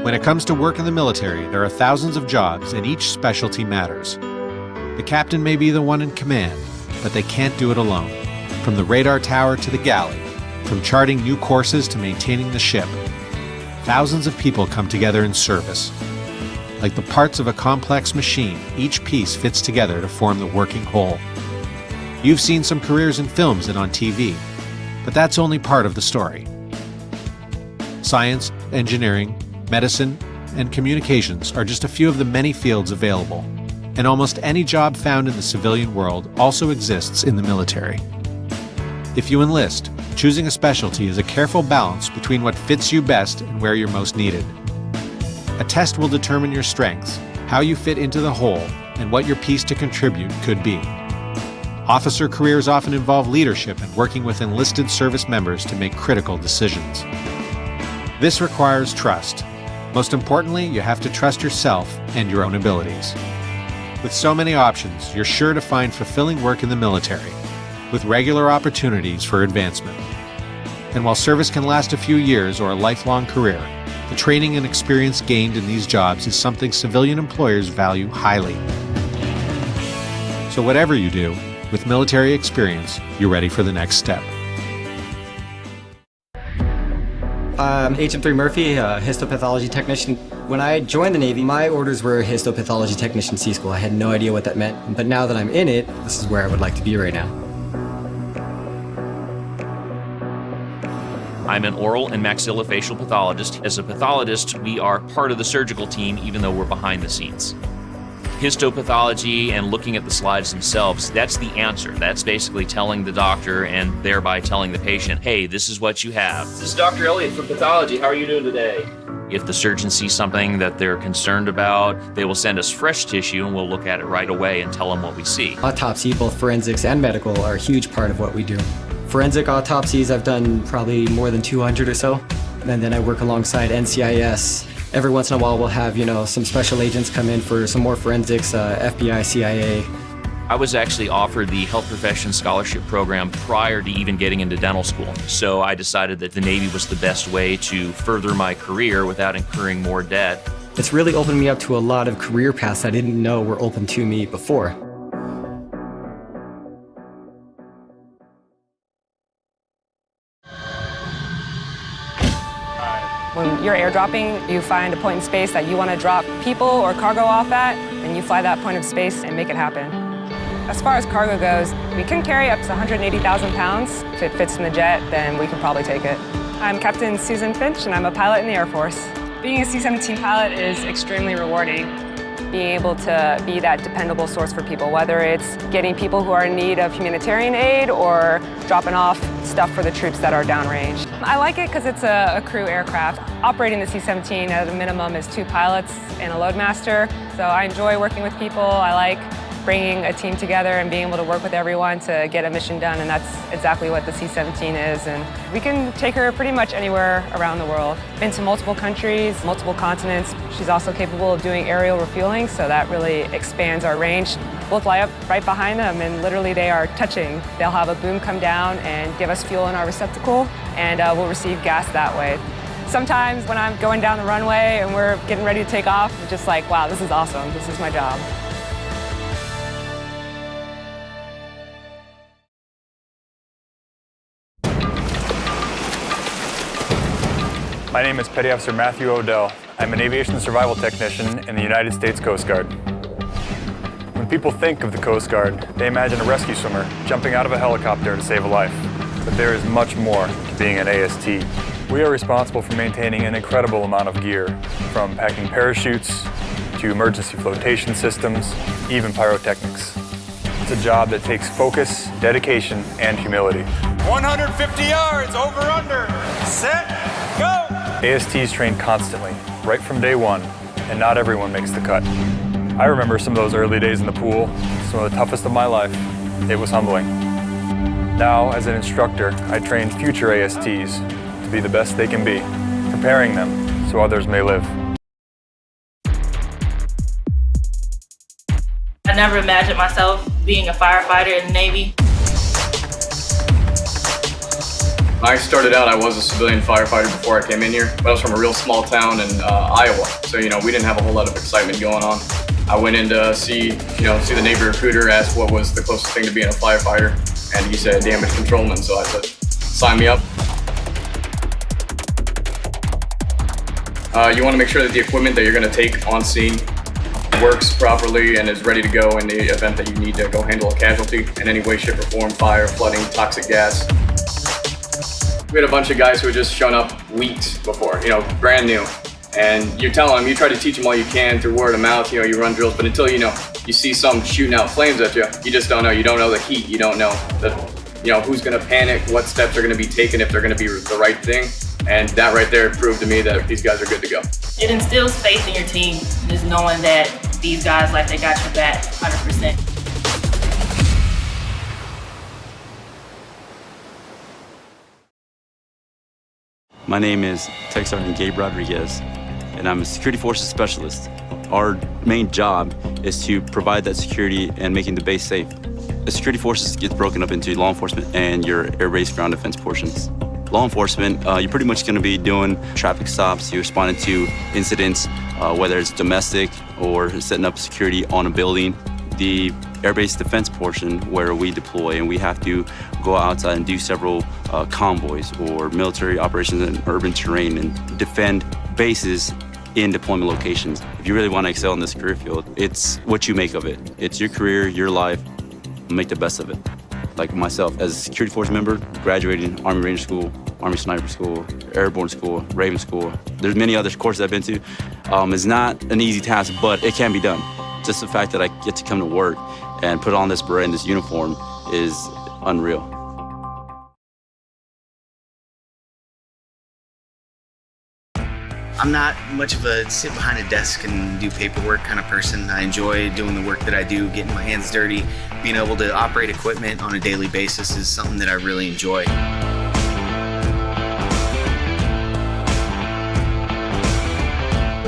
When it comes to work in the military, there are thousands of jobs and each specialty matters. The captain may be the one in command, but they can't do it alone. From the radar tower to the galley, from charting new courses to maintaining the ship, thousands of people come together in service. Like the parts of a complex machine, each piece fits together to form the working whole. You've seen some careers in films and on TV, but that's only part of the story. Science, engineering, medicine, and communications are just a few of the many fields available, and almost any job found in the civilian world also exists in the military. If you enlist, choosing a specialty is a careful balance between what fits you best and where you're most needed. A test will determine your strengths, how you fit into the whole, and what your piece to contribute could be. Officer careers often involve leadership and working with enlisted service members to make critical decisions. This requires trust. Most importantly, you have to trust yourself and your own abilities. With so many options, you're sure to find fulfilling work in the military, with regular opportunities for advancement. And while service can last a few years or a lifelong career, the training and experience gained in these jobs is something civilian employers value highly. So whatever you do, with military experience, you're ready for the next step. I'm HM3 Murphy, a histopathology technician. When I joined the Navy, my orders were histopathology technician C school. I had no idea what that meant, but now that I'm in it, this is where I would like to be right now. I'm an oral and maxillofacial pathologist. As a pathologist, we are part of the surgical team even though we're behind the scenes. Histopathology and looking at the slides themselves, that's the answer. That's basically telling the doctor and thereby telling the patient, hey, this is what you have. This is Dr. Elliott from pathology. How are you doing today? If the surgeon sees something that they're concerned about, they will send us fresh tissue and we'll look at it right away and tell them what we see. Autopsy, both forensics and medical, are a huge part of what we do. Forensic autopsies, I've done probably more than 200 or so. And then I work alongside NCIS. Every once in a while we'll have, some special agents come in for some more forensics, FBI, CIA. I was actually offered the Health Professions Scholarship Program prior to even getting into dental school. So I decided that the Navy was the best way to further my career without incurring more debt. It's really opened me up to a lot of career paths I didn't know were open to me before. When you're airdropping, you find a point in space that you want to drop people or cargo off at, and you fly that point of space and make it happen. As far as cargo goes, we can carry up to 180,000 pounds. If it fits in the jet, then we can probably take it. I'm Captain Susan Finch, and I'm a pilot in the Air Force. Being a C-17 pilot is extremely rewarding. Being able to be that dependable source for people, whether it's getting people who are in need of humanitarian aid or dropping off stuff for the troops that are downrange. I like it because it's a crew aircraft. Operating the C-17 at a minimum is 2 pilots and a loadmaster, so I enjoy working with people. I like bringing a team together and being able to work with everyone to get a mission done, and that's exactly what the C-17 is. And we can take her pretty much anywhere around the world. Been to multiple countries, multiple continents. She's also capable of doing aerial refueling, so that really expands our range. We'll fly up right behind them, and literally they are touching. They'll have a boom come down and give us fuel in our receptacle, and we'll receive gas that way. Sometimes when I'm going down the runway and we're getting ready to take off, I'm just like, wow, this is awesome. This is my job. My name is Petty Officer Matthew Odell. I'm an aviation survival technician in the United States Coast Guard. When people think of the Coast Guard, they imagine a rescue swimmer jumping out of a helicopter to save a life. But there is much more to being an AST. We are responsible for maintaining an incredible amount of gear, from packing parachutes to emergency flotation systems, even pyrotechnics. It's a job that takes focus, dedication, and humility. 150 yards, over, under, set, go! ASTs train constantly, right from day one, and not everyone makes the cut. I remember some of those early days in the pool, some of the toughest of my life. It was humbling. Now, as an instructor, I train future ASTs to be the best they can be, preparing them so others may live. I never imagined myself being a firefighter in the Navy. When I started out, I was a civilian firefighter before I came in here, but I was from a real small town in Iowa, so we didn't have a whole lot of excitement going on. I went in to see the Navy recruiter, asked what was the closest thing to being a firefighter, and he said damage controlman, so I said, sign me up. You want to make sure that the equipment that you're going to take on scene works properly and is ready to go in the event that you need to go handle a casualty in any way, shape, or form, fire, flooding, toxic gas. We had a bunch of guys who had just shown up weeks before, brand new. And you tell them, you try to teach them all you can through word of mouth, you run drills, but until you see some shooting out flames at you, you just don't know. You don't know the heat, you don't know who's going to panic, what steps are going to be taken, if they're going to be the right thing. And that right there proved to me that these guys are good to go. It instills faith in your team, just knowing that these guys, like, they got your back 100%. My name is Tech Sergeant Gabe Rodriguez, and I'm a security forces specialist. Our main job is to provide that security and making the base safe. The security forces gets broken up into law enforcement and your air-based ground defense portions. Law enforcement, you're pretty much going to be doing traffic stops. You're responding to incidents, whether it's domestic or setting up security on a building. The air-based defense portion, where we deploy and we have to go outside and do several convoys or military operations in urban terrain and defend bases in deployment locations. If you really want to excel in this career field, it's what you make of it. It's your career, your life. Make the best of it. Like myself, as a security force member, graduating Army Ranger School, Army Sniper School, Airborne School, Raven School. There's many other courses I've been to. It's not an easy task, but it can be done. Just the fact that I get to come to work and put on this beret and this uniform is unreal. I'm not much of a sit behind a desk and do paperwork kind of person. I enjoy doing the work that I do, getting my hands dirty. Being able to operate equipment on a daily basis is something that I really enjoy.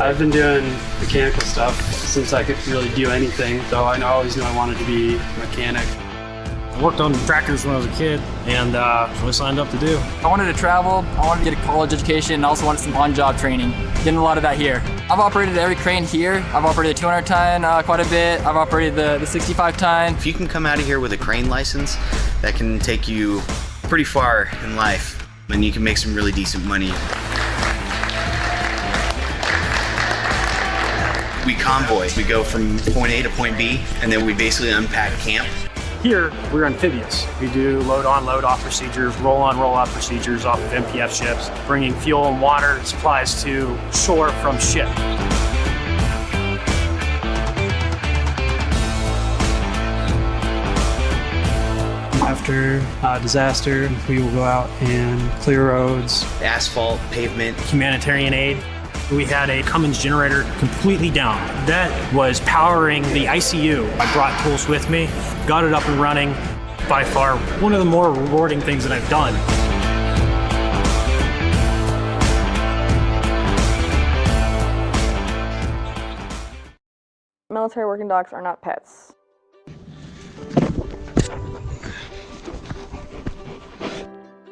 I've been doing mechanical stuff since I could really do anything, so I always knew I wanted to be a mechanic. I worked on tractors when I was a kid, and that's what I signed up to do. I wanted to travel, I wanted to get a college education, and also wanted some on-job training. Getting a lot of that here. I've operated every crane here. I've operated the 200 ton quite a bit. I've operated the 65 ton. If you can come out of here with a crane license, that can take you pretty far in life, and you can make some really decent money. We convoy. We go from point A to point B, and then we basically unpack camp. Here, we're amphibious. We do load-on, load-off procedures, roll-on, roll-off procedures off of MPF ships, bringing fuel and water supplies to shore from ship. After a disaster, we will go out and clear roads. Asphalt, pavement. Humanitarian aid. We had a Cummins generator completely down. That was powering the ICU. I brought tools with me, got it up and running. By far, one of the more rewarding things that I've done. Military working dogs are not pets.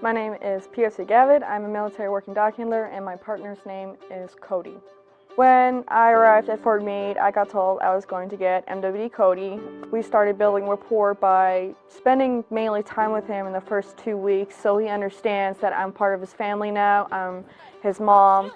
My name is PFC Gavid. I'm a military working dog handler, and my partner's name is Cody. When I arrived at Fort Meade, I got told I was going to get MWD Cody. We started building rapport by spending mainly time with him in the first 2 weeks, so he understands that I'm part of his family now. I'm his mom.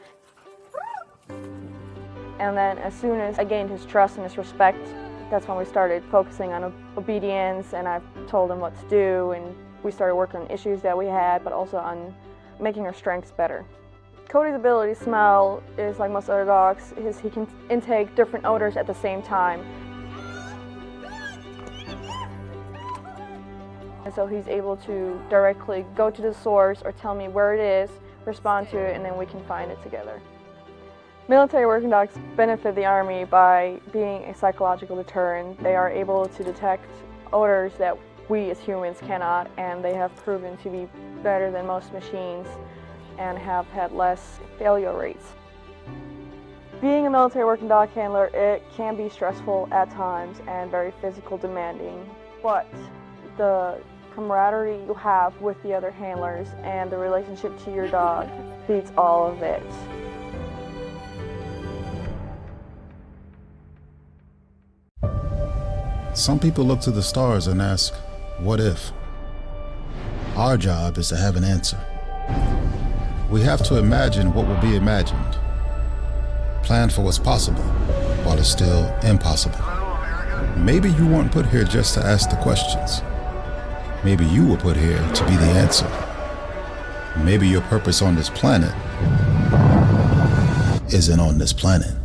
And then as soon as I gained his trust and his respect, that's when we started focusing on obedience, and I've told him what to do, and we started working on issues that we had, but also on making our strengths better. Cody's ability to smell is like most other dogs. He can intake different odors at the same time. And so he's able to directly go to the source or tell me where it is, respond to it, and then we can find it together. Military working dogs benefit the Army by being a psychological deterrent. They are able to detect odors that we as humans cannot, and they have proven to be better than most machines and have had less failure rates. Being a military working dog handler, it can be stressful at times and very physical demanding, but the camaraderie you have with the other handlers and the relationship to your dog beats all of it. Some people look to the stars and ask, what if? Our job is to have an answer. We have to imagine what will be imagined. Plan for what's possible while it's still impossible. Maybe you weren't put here just to ask the questions. Maybe you were put here to be the answer. Maybe your purpose on this planet isn't on this planet.